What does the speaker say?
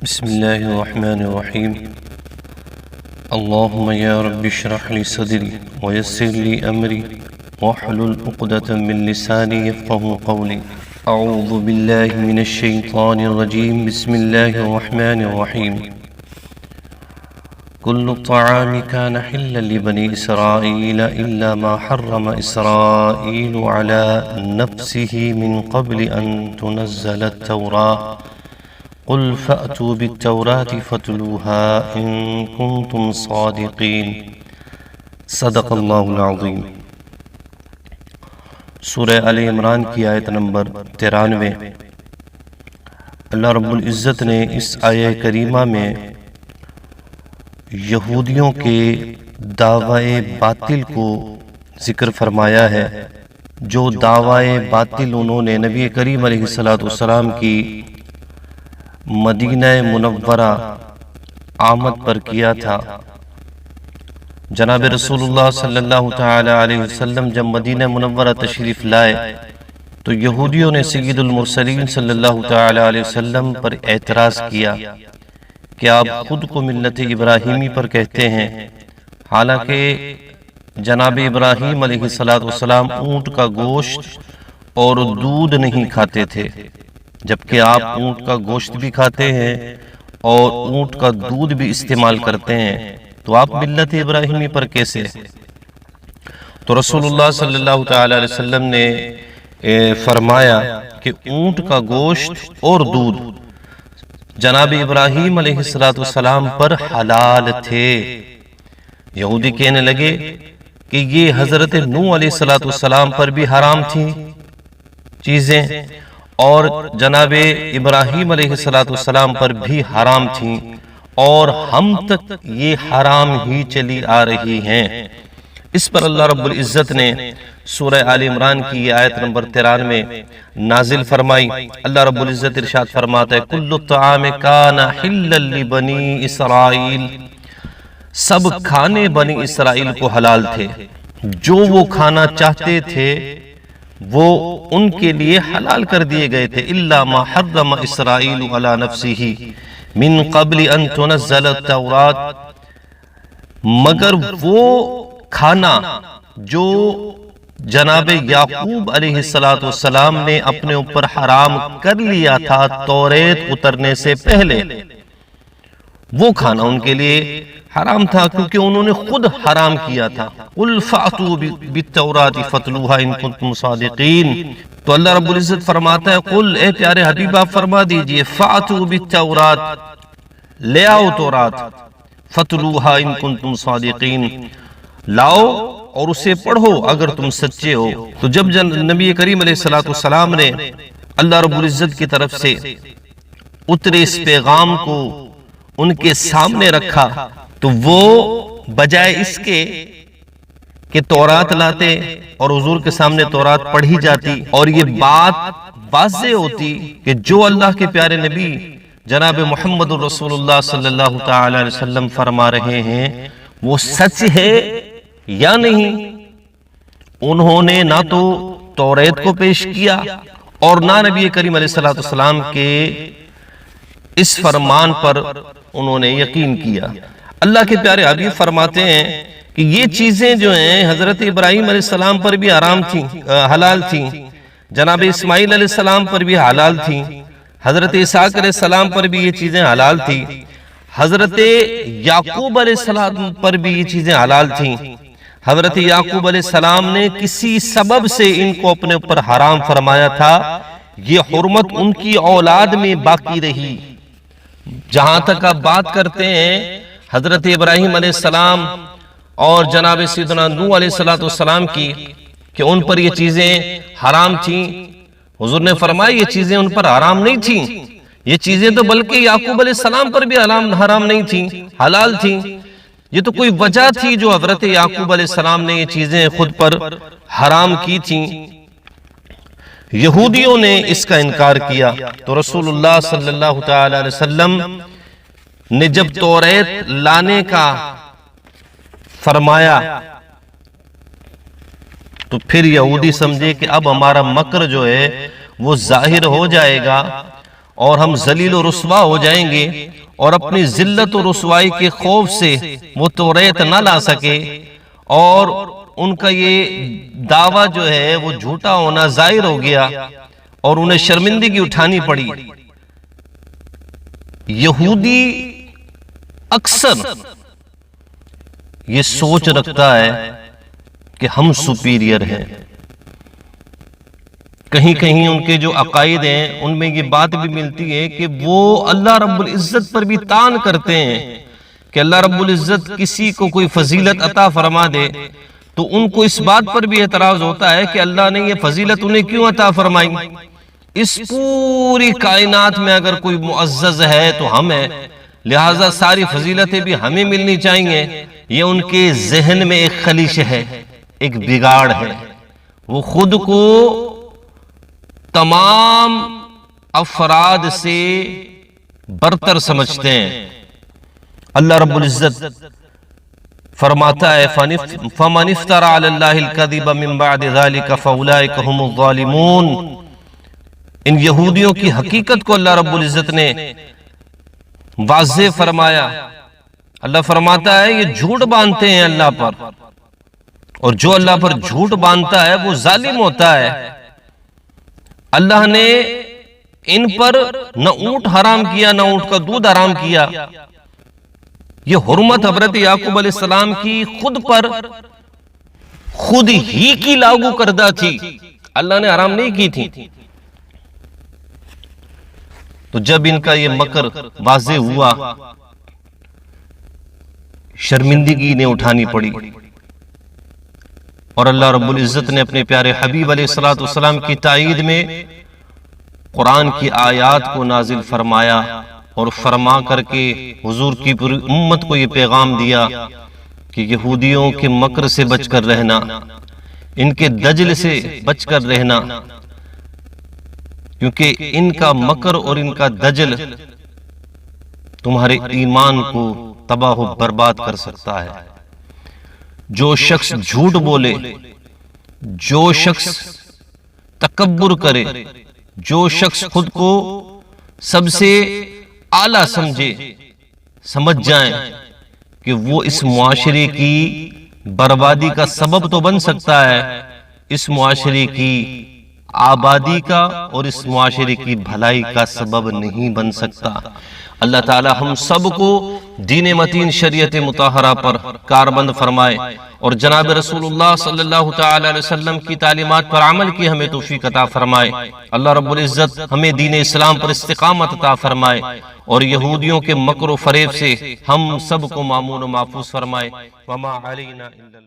بسم الله الرحمن الرحيم. اللهم يا رب اشرح لي صدري ويسر لي أمري واحلل عقدة من لساني يفقهوا قولي. أعوذ بالله من الشيطان الرجيم. بسم الله الرحمن الرحيم. كل الطعام كان حلا لبني إسرائيل إلا ما حرم إسرائيل على نفسه من قبل أن تنزل التوراة قل فأتوا بالتوراة فاتلوها إن كنتم صادقين. صدق اللہ العظیم. سورہ آل عمران کی آیت نمبر 93. اللہ رب العزت نے اس آیہ کریمہ میں یہودیوں کے دعوی باطل کو ذکر فرمایا ہے، جو دعوی باطل انہوں نے نبی کریم علیہ السلام کی مدینہ منورہ آمد پر کیا تھا. جناب رسول اللہ صلی اللہ تعالی علیہ وسلم جب مدینہ منورہ تشریف لائے تو یہودیوں نے سید المرسلین صلی اللہ تعالی علیہ وسلم پر اعتراض کیا کہ آپ خود کو ملت ابراہیمی پر کہتے ہیں، حالانکہ جناب ابراہیم علیہ السلام اونٹ کا گوشت اور دودھ نہیں کھاتے تھے، جبکہ آپ اونٹ کا گوشت بھی کھاتے ہیں اور اونٹ کا دودھ بھی استعمال کرتے ہیں، تو آپ ملت ابراہیمی پر کیسے؟ تو رسول اللہ صلی اللہ تعالی علیہ وسلم نے فرمایا کہ اونٹ کا گوشت اور دودھ جناب ابراہیم علیہ السلام پر حلال تھے. یہودی کہنے لگے کہ یہ حضرت نوح علیہ السلام پر بھی حرام تھی چیزیں، اور جناب ابراہیم علیہ السلام پر بھی حرام تھیں، اور ہم تک یہ حرام ہی چلی آ رہی ہیں. اس پر اللہ رب العزت نے سورہ آل عمران کی آیت نمبر 93 نازل فرمائی. اللہ رب العزت ارشاد فرماتا ہے کل الطعام کان حلا لبنی اسرائیل، سب کھانے بنی اسرائیل کو حلال تھے، جو وہ کھانا چاہتے تھے وہ ان کے لیے حلال کر دیے گئے تھے. الا ما حرم اسرائیل علی نفسہ من قبل ان تنزل التوراة، مگر وہ کھانا جو جناب یعقوب علیہ السلام نے اپنے اوپر حرام کر لیا تھا توریت اترنے سے پہلے، وہ کھانا ان کے لیے حرام تھا کیونکہ انہوں نے خود حرام کیا تھا. قل فأتوا بالتوراة فاتلوها ان کنتم صادقین. تو اللہ رب العزت فرماتا ہے قل، اے پیارے حبیب آپ فرما دیجئے، فأتوا بالتوراة، لے آؤ تورات، فاتلوها ان کنتم صادقین، لاؤ اور اسے پڑھو اگر تم سچے ہو. تو جب نبی کریم علیہ السلام نے اللہ رب العزت کی طرف سے اترے اس پیغام کو ان کے سامنے رکھا تو وہ بجائے اس کے کہ تورات لاتے اور حضور کے سامنے تورات پڑھی جاتی اور یہ بات واضح ہوتی کہ جو اللہ کے پیارے نبی جناب محمد رسول اللہ صلی اللہ تعالی علیہ وسلم فرما رہے ہیں وہ سچ ہے یا نہیں، انہوں نے نہ تو توریت کو پیش کیا اور نہ نبی کریم علیہ السلام کے اس فرمان پر انہوں نے یقین کیا. اللہ کے پیارے حبیب فرماتے ہیں کہ یہ چیزیں جو ہیں حضرت ابراہیم علیہ السلام پر بھی حرام تھیں، حلال تھیں، جناب اسماعیل علیہ السلام پر بھی حلال تھیں، حضرت اسحاق علیہ السلام پر بھی یہ چیزیں حلال تھیں، حضرت یعقوب علیہ السلام پر بھی یہ چیزیں حلال تھیں. حضرت یعقوب علیہ السلام نے کسی سبب سے ان کو اپنے اوپر حرام فرمایا تھا، یہ حرمت ان کی اولاد میں باقی رہی. جہاں تک آپ بات کرتے ہیں حضرت ابراہیم علیہ السلام اور جناب سیدنا نوح علیہ السلام کی کہ ان پر یہ چیزیں حرام تھیں، حضور نے فرمایا یہ چیزیں ان پر حرام نہیں تھیں، یہ چیزیں تو بلکہ یعقوب علیہ السلام پر بھی حرام نہیں تھیں، حلال تھیں. یہ تو کوئی وجہ تھی جو حضرت یعقوب علیہ السلام نے یہ چیزیں خود پر حرام کی تھیں. یہودیوں نے اس کا انکار کیا تو رسول اللہ صلی اللہ تعالی علیہ وسلم نے جب توریت لانے کا فرمایا تو پھر یہودی سمجھے کہ اب ہمارا مکر جو ہے وہ ظاہر ہو جائے گا اور ہم ذلیل و رسوا ہو جائیں گے، اور اپنی ذلت و رسوائی کے خوف سے وہ توریت نہ لا سکے، اور ان کا یہ دعویٰ جو ہے وہ جھوٹا ہونا ظاہر ہو گیا، اور انہیں شرمندگی اٹھانی پڑی۔ یہودی اکثر یہ سوچ رکھتا ہے کہ ہم سپیریئر ہیں۔ کہیں کہیں ان کے جو عقائد ہیں ان میں یہ بات بھی ملتی ہے کہ وہ اللہ رب العزت پر بھی طعن کرتے ہیں کہ اللہ رب العزت کسی کو کوئی فضیلت عطا فرما دے تو ان کو اس بات پر بھی اعتراض ہوتا ہے کہ اللہ نے یہ فضیلت انہیں کیوں عطا فرمائی؟ اس پوری کائنات میں اگر کوئی معزز ہے تو ہم ہیں، لہٰذا ساری فضیلتیں بھی ہمیں ملنی چاہیے۔ یہ ان کے ذہن میں ایک خلیش ہے، ایک بگاڑ ہے۔ وہ خود کو تمام افراد سے برتر سمجھتے ہیں۔ اللہ رب العزت فرماتا ہے فَمَنِ افْتَرَى عَلَى اللَّهِ الْكَذِبَ مِن بَعْدِ ذَلِكَ فَأُولَئِكَ هُمُ الظَّالِمُونَ۔ ان یہودیوں کی حقیقت کو اللہ رب العزت نے واضح فرمایا۔ اللہ فرماتا ہے یہ جھوٹ باندھتے ہیں اللہ پر، اور جو اللہ پر جھوٹ باندھتا ہے وہ ظالم ہوتا ہے۔ اللہ نے ان پر نہ اونٹ حرام کیا نہ اونٹ کا دودھ حرام کیا۔ یہ حرمت حضرت یعقوب علیہ السلام کی خود پر خود ہی کی لاگو کردہ تھی، اللہ نے حرام نہیں کی تھی۔ تو جب ان کا یہ مکر واضح ہوا، شرمندگی انہیں اٹھانی پڑی، اور اللہ رب العزت نے اپنے پیارے حبیب علیہ السلام کی تائید میں قرآن کی آیات کو نازل فرمایا، اور فرما کر کے حضور کی پوری امت کو یہ پیغام دیا کہ یہودیوں کے مکر سے بچ کر رہنا، ان کے دجل سے بچ کر رہنا، کیونکہ ان کا مکر اور ان کا دجل تمہارے ایمان کو تباہ و برباد کر سکتا ہے۔ جو شخص جھوٹ بولے، جو شخص تکبر کرے، جو شخص خود کو سب سے اعلیٰ سمجھ جائیں کہ وہ اس معاشرے کی بربادی کا سبب تو بن سکتا ہے، اس معاشرے کی آبادی کا اور اس معاشرے کی بھلائی کا سبب نہیں بن سکتا۔ اللہ تعالی ہم سب کو دین متین شریعت مطہرہ پر کاربند فرمائے، اور جناب رسول اللہ صلی اللہ تعالی علیہ وسلم کی تعلیمات پر عمل کی ہمیں توفیق عطا فرمائے۔ اللہ رب العزت ہمیں دین اسلام پر استقامت عطا فرمائے، اور یہودیوں کے مکر و فریب سے ہم سب کو مامون و محفوظ فرمائے۔ وما علینا الا